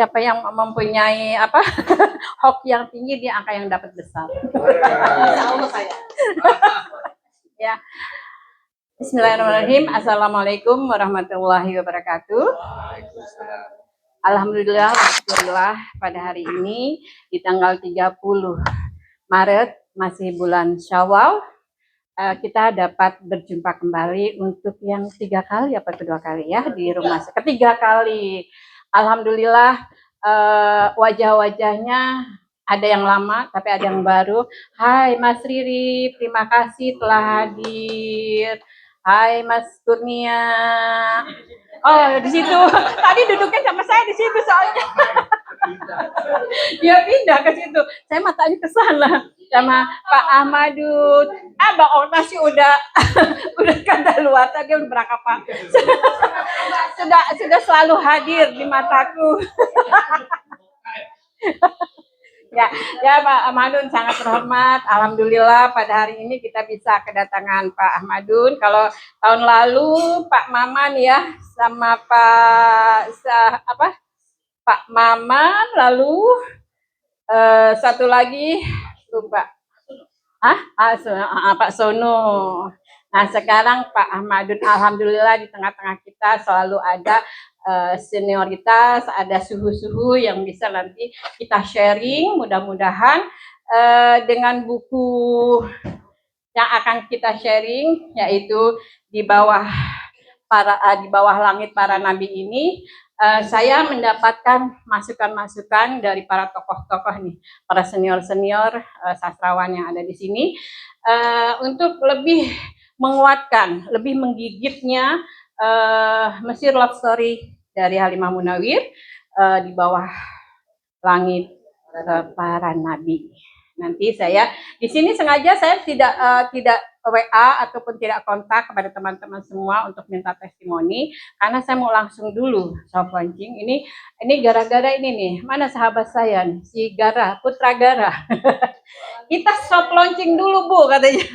siapa yang mempunyai apa hoki yang tinggi dia angka yang dapat besar. Insya saya. Ya. Bismillahirrahmanirrahim. Assalamualaikum warahmatullahi wabarakatuh. Alhamdulillah pada hari ini di tanggal 30 Maret masih bulan Syawal, kita dapat berjumpa kembali untuk yang 3 kali apa kedua kali ya di rumah. Ketiga kali. Alhamdulillah wajah-wajahnya ada yang lama tapi ada yang baru. Hai Mas Riri, terima kasih telah hadir. Hai Mas Kurnia. Oh di situ. Tadi duduknya sama saya di situ soalnya. Dia pindah ke situ. Saya matanya ke sana sama Pak Ahmadud. Bang Ota sih udah kadaluarsa, dia udah berangkat Pak. sudah selalu hadir di mataku. ya Pak Ahmadun sangat terhormat. Alhamdulillah pada hari ini kita bisa kedatangan Pak Ahmadun. Kalau tahun lalu Pak Maman ya sama Pak Maman, lalu satu lagi lupa. Pak Sono. Nah sekarang Pak Ahmadun, alhamdulillah di tengah-tengah kita selalu ada senioritas, ada suhu-suhu yang bisa nanti kita sharing. Mudah-mudahan dengan buku yang akan kita sharing, yaitu di bawah langit para nabi ini, saya mendapatkan masukan-masukan dari para tokoh-tokoh nih, para senior-senior sastrawan yang ada di sini, untuk lebih menguatkan, lebih menggigitnya Mesir Love Story dari Halimah Munawir di bawah langit para nabi. Nanti saya di sini sengaja saya tidak WA ataupun tidak kontak kepada teman-teman semua untuk minta testimoni, karena saya mau langsung dulu soft launching. Ini gara-gara ini nih, mana sahabat saya nih, si Gara, Putra Gara. Kita soft launching dulu Bu katanya.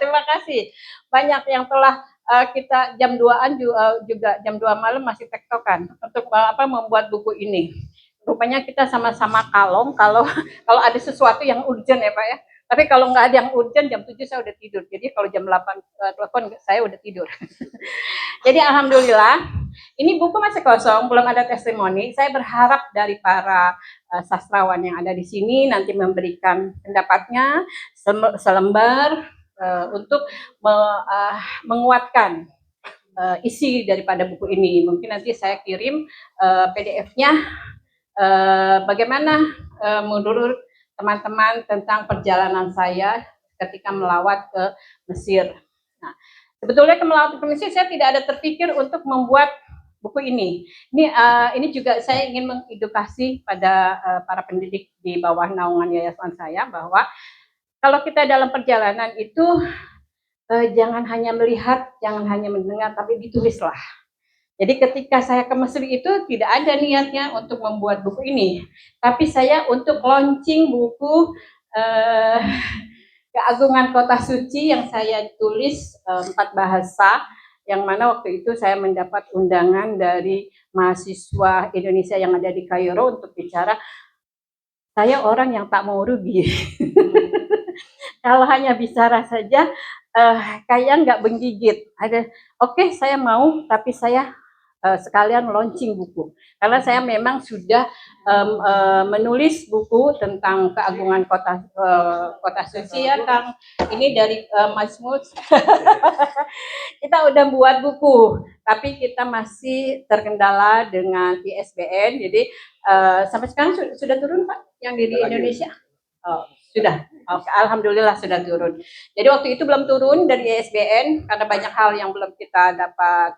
Terima kasih. Banyak yang telah kita jam 2-an juga jam 2 malam masih tektokan untuk membuat buku ini. Rupanya kita sama-sama kalong kalau ada sesuatu yang urgent ya Pak ya. Tapi kalau nggak ada yang urgent, jam 7 saya udah tidur. Jadi kalau jam 8 telepon saya udah tidur. Jadi alhamdulillah, ini buku masih kosong, belum ada testimoni. Saya berharap dari para sastrawan yang ada di sini nanti memberikan pendapatnya selembar untuk menguatkan isi daripada buku ini. Mungkin nanti saya kirim PDF-nya. Bagaimana menurut teman-teman tentang perjalanan saya ketika melawat ke Mesir. Nah, sebetulnya ke melawat ke Mesir saya tidak ada terpikir untuk membuat buku ini. Ini juga saya ingin mengedukasi pada para pendidik di bawah naungan yayasan saya bahwa kalau kita dalam perjalanan itu jangan hanya melihat, jangan hanya mendengar, tapi ditulislah. Jadi ketika saya ke Mesir itu tidak ada niatnya untuk membuat buku ini, tapi saya untuk launching buku Keagungan Kota Suci yang saya tulis 4 bahasa, yang mana waktu itu saya mendapat undangan dari mahasiswa Indonesia yang ada di Kairo untuk bicara. Saya orang yang tak mau rugi. Kalau hanya bicara saja kayak nggak menggigit. Oke, saya mau, tapi saya sekalian launching buku, karena saya memang sudah menulis buku tentang keagungan kota suci ya Kang. Ini dari Mazmur. Kita udah buat buku, tapi kita masih terkendala dengan ISBN. Jadi sampai sekarang sudah turun Pak yang di Indonesia? Oh, sudah. Oke, alhamdulillah sudah turun. Jadi waktu itu belum turun dari ISBN karena banyak hal yang belum kita dapat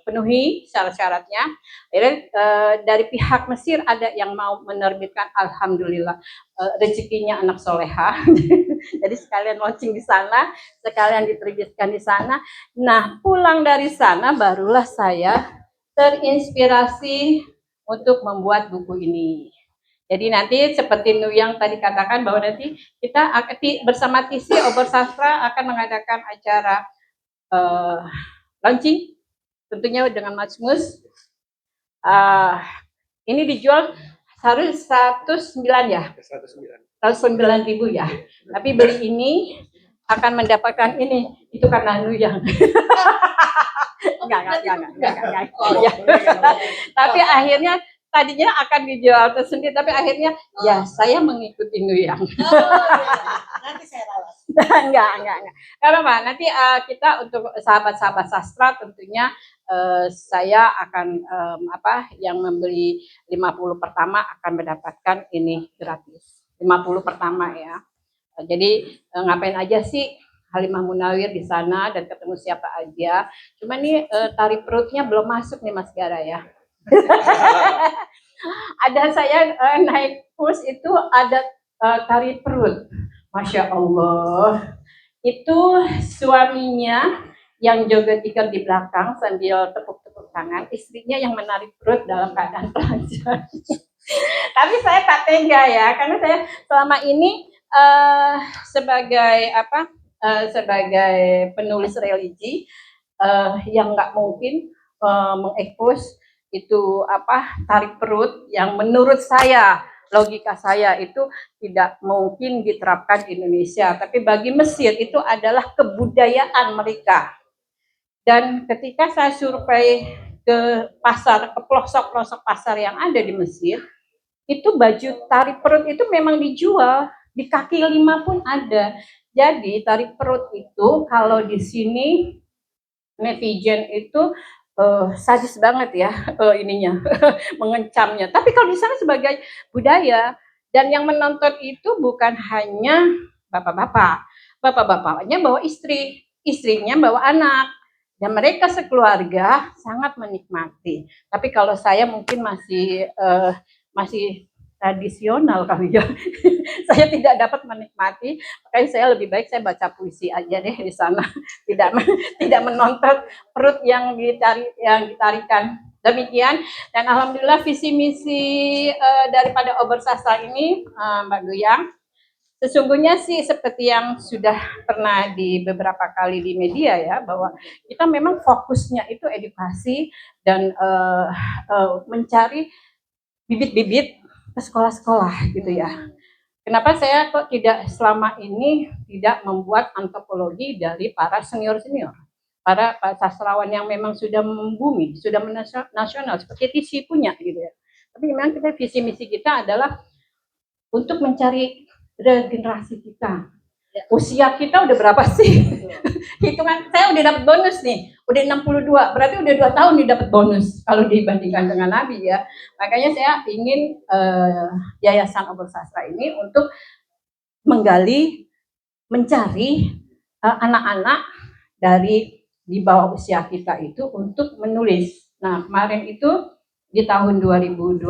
penuhi syarat-syaratnya. Akhirnya dari pihak Mesir ada yang mau menerbitkan, alhamdulillah rezekinya anak soleha. Jadi sekalian launching di sana, sekalian diterbitkan di sana. Nah, pulang dari sana barulah saya terinspirasi untuk membuat buku ini. Jadi nanti seperti Nuyang tadi katakan bahwa nanti kita bersama TC Obor Sastra akan mengadakan acara launching, tentunya dengan Mazmus. Ini dijual Harus 109 ya? 109.000 ya. Tapi beli ini akan mendapatkan ini. Itu karena yang enggak. Ya. Tapi akhirnya tadinya akan dijual tersendiri, tapi akhirnya ya saya mengikuti Nuyang. Nanti saya rawas. Enggak. Karena apa? Nanti kita untuk sahabat-sahabat sastra tentunya saya akan yang membeli 50 pertama akan mendapatkan ini gratis. 50 pertama ya. Jadi ngapain aja sih Halimah Munawir di sana dan ketemu siapa aja. Cuma nih tari perutnya belum masuk nih Mas Gara ya. Ada saya naik bus itu ada tari perut. Masya Allah. Itu suaminya yang joget ikat di belakang sambil tepuk-tepuk tangan, istrinya yang menarik perut dalam keadaan telanjang. Tapi saya tak tega ya, karena saya selama ini sebagai penulis religi yang nggak mungkin mengekspos itu tarik perut yang menurut saya logika saya itu tidak mungkin diterapkan di Indonesia, tapi bagi Mesir itu adalah kebudayaan mereka. Dan ketika saya survei ke pasar, ke pelosok-pelosok pasar yang ada di Mesir, itu baju tari perut itu memang dijual, di kaki lima pun ada. Jadi tari perut itu kalau di sini netizen itu sadis banget ya ininya mengencamnya. Tapi kalau di sana sebagai budaya, dan yang menonton itu bukan hanya bapak-bapak, bapak-bapaknya bawa istri, istrinya bawa anak, dan mereka sekeluarga sangat menikmati. Tapi kalau saya mungkin masih tradisional kali ya. Saya tidak dapat menikmati, makanya saya lebih baik saya baca puisi aja deh di sana. Tidak menonton perut yang ditarikan. Demikian, dan alhamdulillah visi misi daripada Ober Sastra ini Mbak Duyang, sesungguhnya sih seperti yang sudah pernah di beberapa kali di media ya, bahwa kita memang fokusnya itu edukasi dan mencari bibit-bibit ke sekolah-sekolah gitu ya. Kenapa saya kok tidak selama ini tidak membuat antropologi dari para senior-senior, para sastrawan yang memang sudah membumi, sudah nasional seperti TC punya gitu ya. Tapi memang kita visi misi kita adalah untuk mencari regenerasi kita. Usia kita udah berapa sih? Hitungan saya udah dapat bonus nih, udah 62, berarti udah 2 tahun nih dapat bonus kalau dibandingkan dengan Nabi ya. Makanya saya ingin Yayasan Ober Sastra ini untuk menggali, mencari anak-anak dari di bawah usia kita itu untuk menulis. Nah, kemarin itu di tahun 2025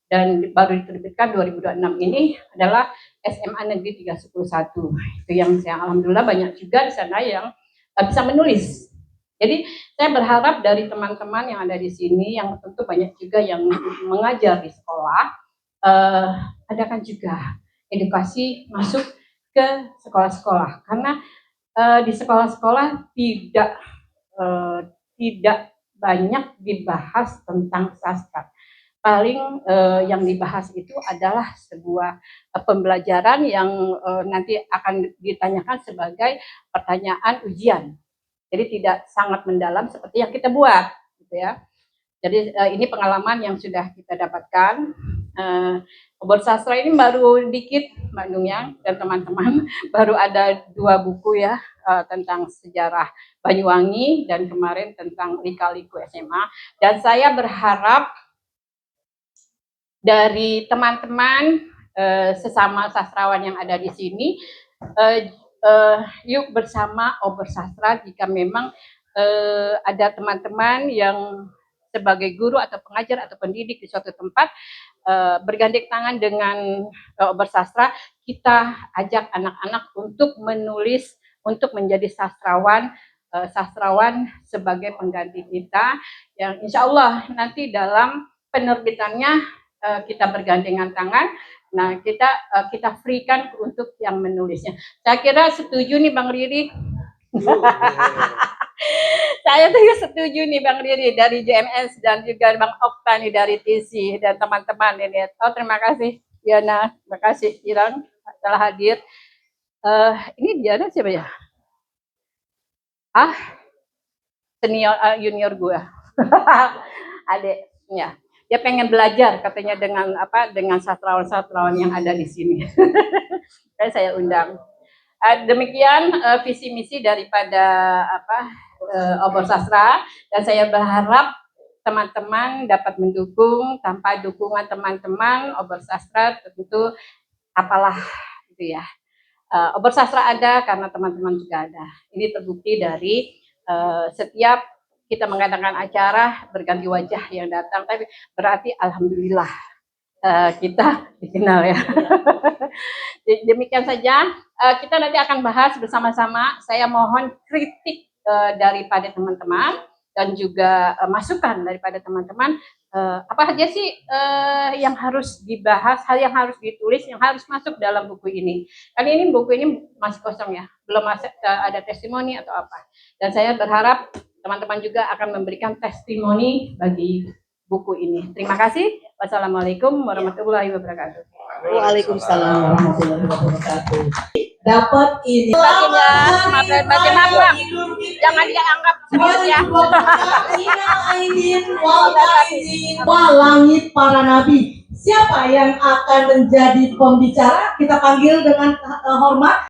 dan baru diterbitkan 2026 ini adalah SMA Negeri 311. Itu yang saya alhamdulillah banyak juga di sana yang bisa menulis. Jadi saya berharap dari teman-teman yang ada di sini, yang tentu banyak juga yang mengajar di sekolah, adakan juga edukasi masuk ke sekolah-sekolah, karena di sekolah-sekolah tidak banyak dibahas tentang sastra. Paling yang dibahas itu adalah sebuah pembelajaran yang nanti akan ditanyakan sebagai pertanyaan ujian. Jadi tidak sangat mendalam seperti yang kita buat, gitu ya. Jadi ini pengalaman yang sudah kita dapatkan. Ober Sastra ini baru dikit, Mbak Nuyang dan teman-teman, baru ada 2 buku ya tentang sejarah Banyuwangi dan kemarin tentang Lika-Liku SMA. Dan saya berharap dari teman-teman sesama sastrawan yang ada di sini, yuk bersama Ober Sastra jika memang ada teman-teman yang sebagai guru atau pengajar atau pendidik di suatu tempat bergandeng tangan dengan Ober Sastra, kita ajak anak-anak untuk menulis, untuk menjadi sastrawan sebagai pengganti kita, yang insya Allah nanti dalam penerbitannya kita bergandengan tangan. Nah, kita free-kan untuk yang menulisnya. Saya kira setuju nih Bang Riri Saya tuh setuju nih Bang Riri dari JMS dan juga Bang Okta nih dari TC dan teman-teman ini. Oh terima kasih Diana, terima kasih Irang telah hadir. Ini Diana siapa ya? Senior junior gue. Adiknya. Dia pengen belajar katanya dengan sastrawan-sastrawan yang ada di sini. Saya undang. Demikian visi misi daripada Obor Sastra, dan saya berharap teman-teman dapat mendukung. Tanpa dukungan teman-teman, Obor Sastra tentu apalah gitu ya. Obor Sastra ada karena teman-teman juga ada. Ini terbukti dari setiap kita mengadakan acara berganti wajah yang datang, tapi berarti alhamdulillah kita dikenal ya. Demikian saja, kita nanti akan bahas bersama-sama. Saya mohon kritik daripada teman-teman dan juga masukan daripada teman-teman. Apa aja sih yang harus dibahas, hal yang harus ditulis, yang harus masuk dalam buku ini. Kan ini buku ini masih kosong ya, belum masuk ada testimoni atau apa. Dan saya berharap teman-teman juga akan memberikan testimoni bagi buku ini. Terima kasih. Wassalamualaikum warahmatullahi wabarakatuh. Waalaikumsalam warahmatullahi wabarakatuh. Dapat ini. Maaf Bang. Jangan dianggap serius ya. Langit para nabi. Siapa yang akan menjadi pembicara? Kita panggil dengan hormat.